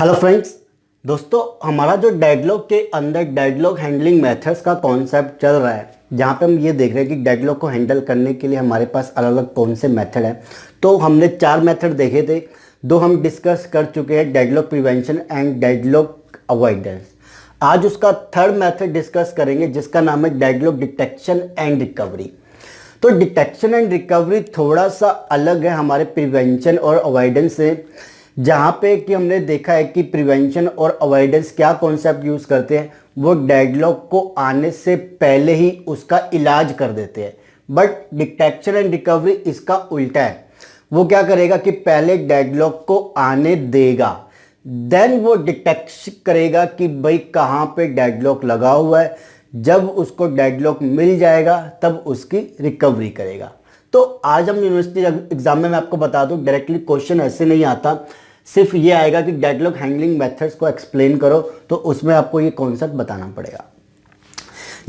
Hello friends. दोस्तों, हमारा जो डेडलॉक के अंदर डेडलॉक हैंडलिंग मेथड्स का कॉन्सेप्ट चल रहा है, जहाँ पे हम ये देख रहे हैं कि डेडलॉक को हैंडल करने के लिए हमारे पास अलग अलग कौन से मेथड हैं। तो हमने 4 मेथड देखे थे, 2 हम डिस्कस कर चुके हैं, deadlock prevention and deadlock avoidance. आज उसका 3rd मेथड डिस्कस करेंगे जिसका नाम है डेडलॉक डिटेक्शन एंड रिकवरी। तो डिटेक्शन एंड रिकवरी थोड़ा सा अलग है हमारे प्रिवेंशन और अवॉइडेंस से, जहाँ पे कि हमने देखा है कि प्रिवेंशन और अवॉइडेंस क्या कॉन्सेप्ट यूज़ करते हैं, वो डेडलॉक को आने से पहले ही उसका इलाज कर देते हैं। बट डिटेक्शन एंड रिकवरी इसका उल्टा है। वो क्या करेगा कि पहले डेडलॉक को आने देगा, देन वो डिटेक्ट करेगा कि भाई कहाँ पे डेडलॉक लगा हुआ है। जब उसको डेडलॉक मिल जाएगा तब उसकी रिकवरी करेगा। तो आज हम यूनिवर्सिटी एग्जाम में मैं आपको बता दूं, डायरेक्टली क्वेश्चन ऐसे नहीं आता, सिर्फ ये आएगा कि डेडलॉक हैंडलिंग मेथड्स को एक्सप्लेन करो, तो उसमें आपको ये कॉन्सेप्ट बताना पड़ेगा।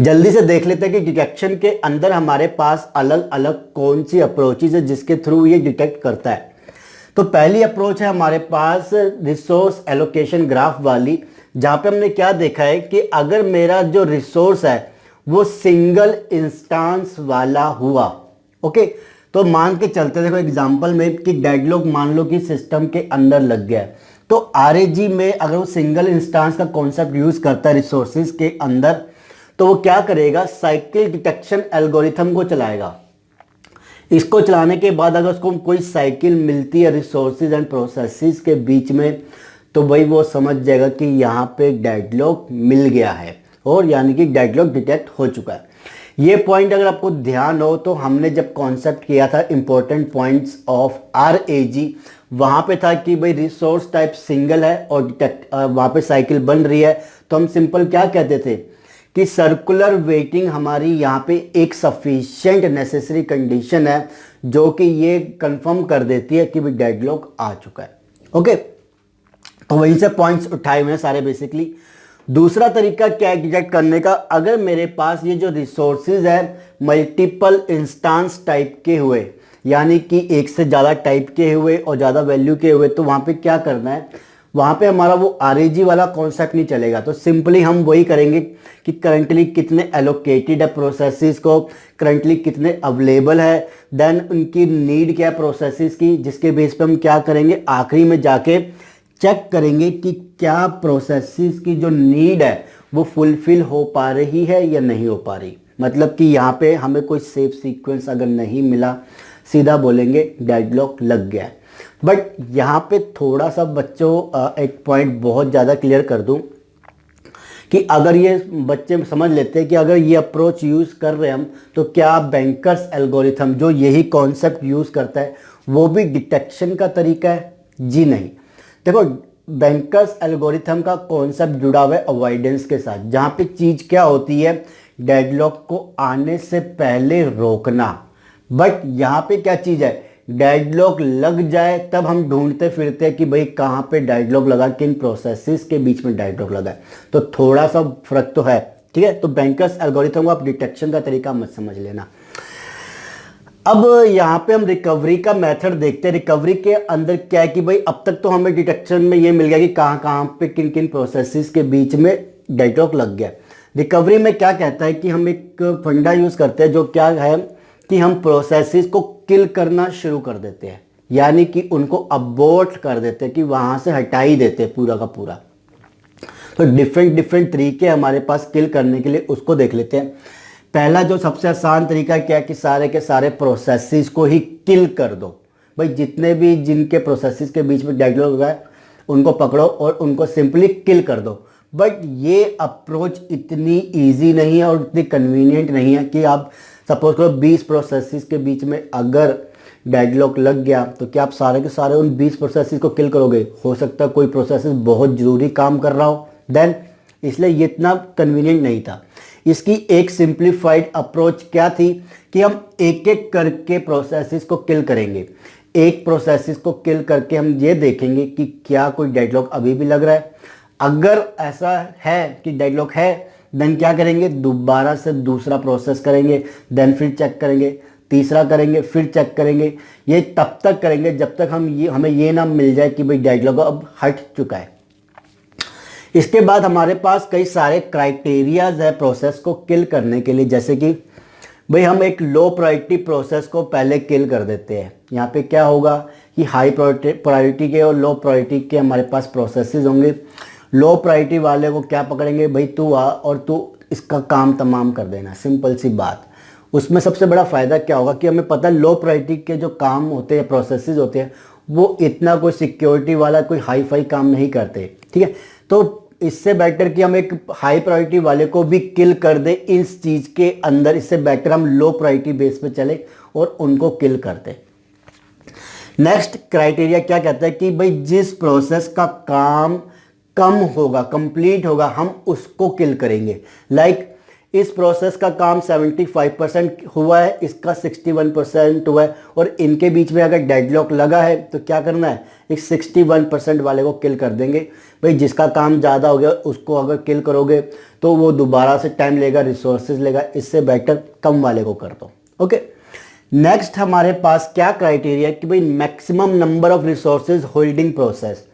जल्दी से देख लेते हैं कि डिटेक्शन के अंदर हमारे पास अलग अलग कौन सी अप्रोचेज है जिसके थ्रू ये डिटेक्ट करता है। तो पहली अप्रोच है हमारे पास रिसोर्स एलोकेशन ग्राफ वाली, जहाँ पे हमने क्या देखा है कि अगर मेरा जो रिसोर्स है वो सिंगल इंस्टांस वाला हुआ, ओके, तो मान के चलते देखो एग्जांपल में कि डेडलॉक मान लो कि सिस्टम के अंदर लग गया है, तो आरएजी में अगर वो सिंगल इंस्टांस का कॉन्सेप्ट यूज करता है रिसोर्सेज के अंदर, तो वो क्या करेगा, साइकिल डिटेक्शन एल्गोरिथम को चलाएगा। इसको चलाने के बाद अगर उसको कोई साइकिल मिलती है रिसोर्सेज एंड प्रोसेसेस के बीच में, तो भाई वो समझ जाएगा कि यहाँ पे डेडलॉक मिल गया है और यानी कि डेडलॉक डिटेक्ट हो चुका है। ये पॉइंट अगर आपको ध्यान हो तो हमने जब कॉन्सेप्ट किया था इंपॉर्टेंट पॉइंट्स ऑफ आरएजी, वहाँ पे था कि भाई रिसोर्स टाइप सिंगल है और डिटेक्ट वहाँ पे साइकिल बन रही है, तो हम सिंपल क्या कहते थे कि सर्कुलर वेटिंग हमारी यहाँ पे एक सफिशिएंट नेसेसरी कंडीशन है जो कि ये कंफर्म कर देती है कि भाई डेडलॉक आ चुका है। ओके, तो वहीं से पॉइंट्स उठाए हुए हैं सारे बेसिकली। दूसरा तरीका क्या है डिटेक्ट करने का, अगर मेरे पास ये जो रिसोर्सेज है मल्टीपल इंस्टांस टाइप के हुए, यानी कि एक से ज़्यादा टाइप के हुए और ज़्यादा वैल्यू के हुए, तो वहाँ पे क्या करना है, वहाँ पे हमारा वो आरएजी वाला कॉन्सेप्ट नहीं चलेगा। तो सिंपली हम वही करेंगे कि करंटली कितने एलोकेटेड है प्रोसेसेस को, करंटली कितने अवेलेबल है, देन उनकी नीड क्या है प्रोसेसेस की, जिसके बेस पे हम क्या करेंगे, आखिरी में जाके चेक करेंगे कि क्या प्रोसेसेस की जो नीड है वो फुलफिल हो पा रही है या नहीं हो पा रही। मतलब कि यहाँ पे हमें कोई सेफ सीक्वेंस अगर नहीं मिला, सीधा बोलेंगे डेडलॉक लग गया है। बट यहाँ पे थोड़ा सा बच्चों एक पॉइंट बहुत ज़्यादा क्लियर कर दूँ कि अगर ये बच्चे समझ लेते हैं कि अगर ये अप्रोच यूज़ कर रहे हैं हम, तो क्या बैंकर्स एल्गोरिथम जो यही कॉन्सेप्ट यूज़ करता है वो भी डिटेक्शन का तरीका है? जी नहीं। देखो, बैंकर्स एल्गोरिथम का कॉन्सेप्ट जुड़ा हुआ है अवॉइडेंस के साथ, जहाँ पे चीज़ क्या होती है, डेडलॉक को आने से पहले रोकना। बट यहाँ पे क्या चीज़ है, डेडलॉक लग जाए तब हम ढूंढते फिरते हैं कि भाई कहाँ पे डेडलॉक लगा, किन प्रोसेसेस के बीच में डेडलॉक लगा है। तो थोड़ा सा फर्क तो है, ठीक है। तो बैंकर्स एल्गोरिथम को आप डिटेक्शन का तरीका मत समझ लेना। अब यहाँ पे हम रिकवरी का मेथड देखते हैं। रिकवरी के अंदर क्या है कि भाई अब तक तो हमें डिटेक्शन में ये मिल गया कि कहाँ कहाँ पे किन किन प्रोसेसेस के बीच में डेडलॉक लग गया। रिकवरी में क्या कहता है कि हम एक फंडा यूज़ करते हैं जो क्या है कि हम प्रोसेसेस को किल करना शुरू कर देते हैं, यानी कि उनको अबॉर्ट कर देते हैं, कि वहाँ से हटा ही देते हैं पूरा का पूरा। तो डिफरेंट तरीके हमारे पास किल करने के लिए, उसको देख लेते हैं। पहला जो सबसे आसान तरीका क्या है कि सारे के सारे प्रोसेसेस को ही किल कर दो। भाई जितने भी जिनके प्रोसेसेस के बीच में डेडलॉक है उनको पकड़ो और उनको सिंपली किल कर दो। बट ये अप्रोच इतनी इजी नहीं है और इतनी कन्वीनियंट नहीं है कि आप सपोज करो 20 प्रोसेसेस के बीच में अगर डेडलॉक लग गया तो क्या आप सारे के सारे उन 20 प्रोसेसेस को किल करोगे? हो सकता है कोई प्रोसेस बहुत ज़रूरी काम कर रहा हो, देन इसलिए ये इतना कन्वीनियंट नहीं था। इसकी एक सिंप्लीफाइड अप्रोच क्या थी कि हम एक एक करके प्रोसेसेस को किल करेंगे। एक प्रोसेसेस को किल करके हम ये देखेंगे कि क्या कोई डेडलॉक अभी भी लग रहा है। अगर ऐसा है कि डेडलॉक है, देन क्या करेंगे, दोबारा से दूसरा प्रोसेस करेंगे, देन फिर चेक करेंगे, तीसरा करेंगे, फिर चेक करेंगे। ये तब तक करेंगे जब तक हमें ये ना मिल जाए कि भाई डेडलॉक अब हट चुका है। इसके बाद हमारे पास कई सारे क्राइटेरियाज है प्रोसेस को किल करने के लिए, जैसे कि भाई हम एक लो प्रायोरिटी प्रोसेस को पहले किल कर देते हैं। यहाँ पे क्या होगा कि हाई प्रायोरिटी के और लो प्रायोरिटी के हमारे पास प्रोसेसेस होंगे। लो प्रायोरिटी वाले को क्या पकड़ेंगे, भाई तू आ और तू इसका काम तमाम कर देना, सिंपल सी बात। उसमें सबसे बड़ा फ़ायदा क्या होगा कि हमें पता है लो प्रायोरिटी के जो काम होते हैं, प्रोसेसेस होते हैं, वो इतना कोई सिक्योरिटी वाला कोई हाई फाई काम नहीं करते, ठीक है। तो इससे बेटर कि हम एक हाई प्रायोरिटी वाले को भी किल कर दे इस चीज़ के अंदर, इससे बेटर हम लो प्रायोरिटी बेस पे चले और उनको किल करते। नेक्स्ट क्राइटेरिया क्या कहता है कि भाई जिस प्रोसेस का काम कम होगा, कंप्लीट होगा, हम उसको किल करेंगे। लाइक इस प्रोसेस का काम 75% हुआ है, इसका 61% हुआ है, और इनके बीच में अगर डेडलॉक लगा है तो क्या करना है, इस 61% वाले को किल कर देंगे। भाई जिसका काम ज़्यादा हो गया उसको अगर किल करोगे तो वो दोबारा से टाइम लेगा, रिसोर्सेज लेगा, इससे बेटर कम वाले को कर दो। ओके, नेक्स्ट हमारे पास क्या क्राइटेरिया है कि भाई maximum number of resources holding process.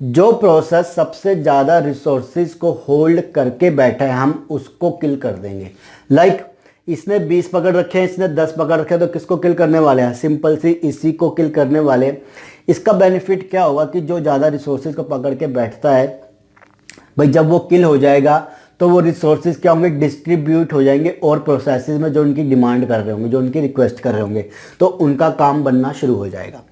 जो प्रोसेस सबसे ज़्यादा रिसोर्सेज को होल्ड करके बैठा है हम उसको किल कर देंगे। लाइक इसने 20 पकड़ रखे हैं, इसने 10 पकड़ रखे हैं, तो किसको किल करने वाले हैं, सिंपल सी इसी को किल करने वाले हैं। इसका बेनिफिट क्या होगा कि जो ज़्यादा रिसोर्सेज को पकड़ के बैठता है, भाई जब वो किल हो जाएगा तो वो रिसोर्सेज क्या होंगे, डिस्ट्रीब्यूट हो जाएंगे और प्रोसेसेस में जो उनकी डिमांड कर रहे होंगे, जो उनकी रिक्वेस्ट कर रहे होंगे, तो उनका काम बनना शुरू हो जाएगा।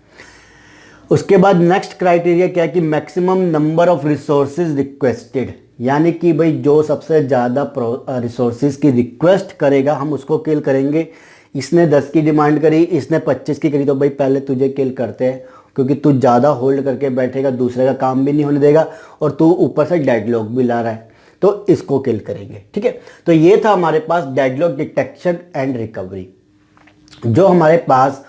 उसके बाद नेक्स्ट क्राइटेरिया क्या है कि maximum number of resources requested, यानी कि भाई जो सबसे ज़्यादा रिसोर्सेज की रिक्वेस्ट करेगा हम उसको किल करेंगे। इसने 10 की डिमांड करी, इसने 25 की करी, तो भाई पहले तुझे किल करते हैं, क्योंकि तू ज़्यादा होल्ड करके बैठेगा, दूसरे का काम भी नहीं होने देगा और तू ऊपर से डेडलॉक भी ला रहा है, तो इसको किल करेंगे। ठीक है, तो ये था हमारे पास डेडलॉक डिटेक्शन एंड रिकवरी। जो हमारे पास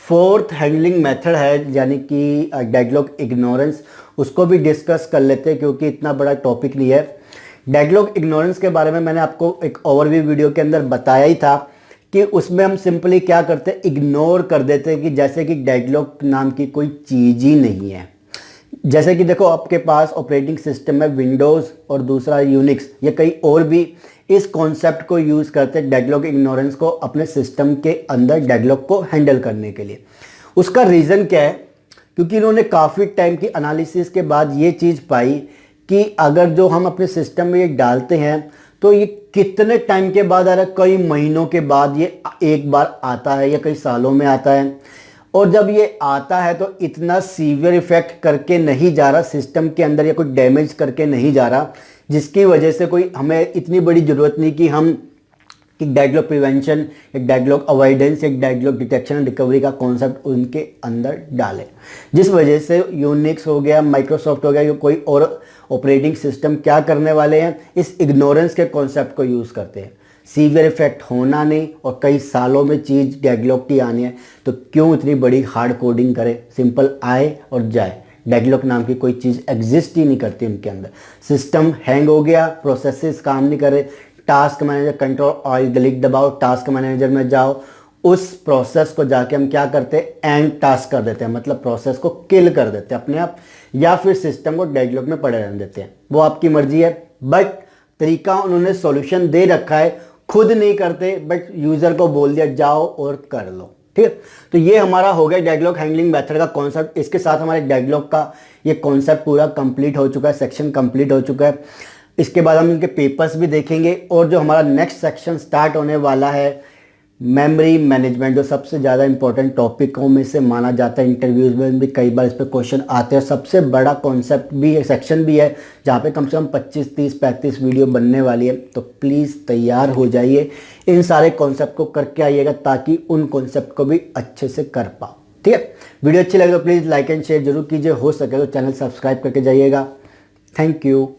फोर्थ हैंडलिंग मेथड है यानी कि डेडलॉक इग्नोरेंस, उसको भी डिस्कस कर लेते हैं क्योंकि इतना बड़ा टॉपिक नहीं है। डेडलॉक इग्नोरेंस के बारे में मैंने आपको एक ओवरव्यू वीडियो के अंदर बताया ही था कि उसमें हम सिंपली क्या करते हैं, इग्नोर कर देते हैं कि जैसे कि डेडलॉक नाम की कोई चीज़ ही नहीं है। जैसे कि देखो आपके पास ऑपरेटिंग सिस्टम है विंडोज़ और दूसरा यूनिक्स, या कई और भी इस कॉन्सेप्ट को यूज़ करते हैं डेडलॉक इग्नोरेंस को अपने सिस्टम के अंदर डेडलॉक को हैंडल करने के लिए। उसका रीज़न क्या है, क्योंकि इन्होंने काफ़ी टाइम की एनालिसिस के बाद ये चीज़ पाई कि अगर जो हम अपने सिस्टम में ये डालते हैं तो ये कितने टाइम के बाद आ रहा है, कई महीनों के बाद ये एक बार आता है या कई सालों में आता है, और जब ये आता है तो इतना सीवियर इफेक्ट करके नहीं जा रहा सिस्टम के अंदर या कोई डैमेज करके नहीं जा रहा, जिसकी वजह से कोई हमें इतनी बड़ी ज़रूरत नहीं कि हम एक डेडलॉक प्रिवेंशन, एक डेडलॉक अवॉइडेंस, एक डेडलॉक डिटेक्शन एंड रिकवरी का कॉन्सेप्ट उनके अंदर डालें। जिस वजह से यूनिक्स हो गया, माइक्रोसॉफ्ट हो गया, या कोई और ऑपरेटिंग सिस्टम क्या करने वाले हैं, इस इग्नोरेंस के कॉन्सेप्ट को यूज़ करते हैं। सीवियर इफेक्ट होना नहीं और कई सालों में चीज़ डेडलॉक की आनी है, तो क्यों इतनी बड़ी हार्ड कोडिंग करें, सिंपल आए और जाए। डेडलॉक नाम की कोई चीज़ एग्जिस्ट ही नहीं करती उनके अंदर। सिस्टम हैंग हो गया, प्रोसेसेस काम नहीं करे, task manager control all delete दबाओ, टास्क मैनेजर में जाओ, उस प्रोसेस को जाके हम क्या करते हैं, एंड टास्क कर देते हैं, मतलब प्रोसेस को किल कर देते हैं अपने आप, या फिर सिस्टम को डेडलॉक में पड़े रहने देते हैं। वो आपकी मर्जी है, बट तरीका उन्होंने सॉल्यूशन दे रखा है, खुद नहीं करते बट यूज़र को बोल दिया जाओ और कर लो। ठीक है, तो ये हमारा हो गया डेडलॉक हैंडलिंग मेथड का कॉन्सेप्ट। इसके साथ हमारे डेडलॉक का ये कॉन्सेप्ट पूरा कंप्लीट हो चुका है, सेक्शन कंप्लीट हो चुका है। इसके बाद हम इनके पेपर्स भी देखेंगे, और जो हमारा नेक्स्ट सेक्शन स्टार्ट होने वाला है मेमोरी मैनेजमेंट, जो सबसे ज़्यादा इंपॉर्टेंट टॉपिकों में से माना जाता है, इंटरव्यूज में भी कई बार इस पर क्वेश्चन आते हैं। सबसे बड़ा कॉन्सेप्ट भी है, सेक्शन भी है, जहाँ पे कम से कम 25, 30, 35 वीडियो बनने वाली है। तो प्लीज़ तैयार हो जाइए, इन सारे कॉन्सेप्ट को करके आइएगा ताकि उन कॉन्सेप्ट को भी अच्छे से कर पाओ। ठीक है, वीडियो अच्छी लगे तो प्लीज़ लाइक एंड शेयर जरूर कीजिए, हो सके तो चैनल सब्सक्राइब करके जाइएगा। Thank you.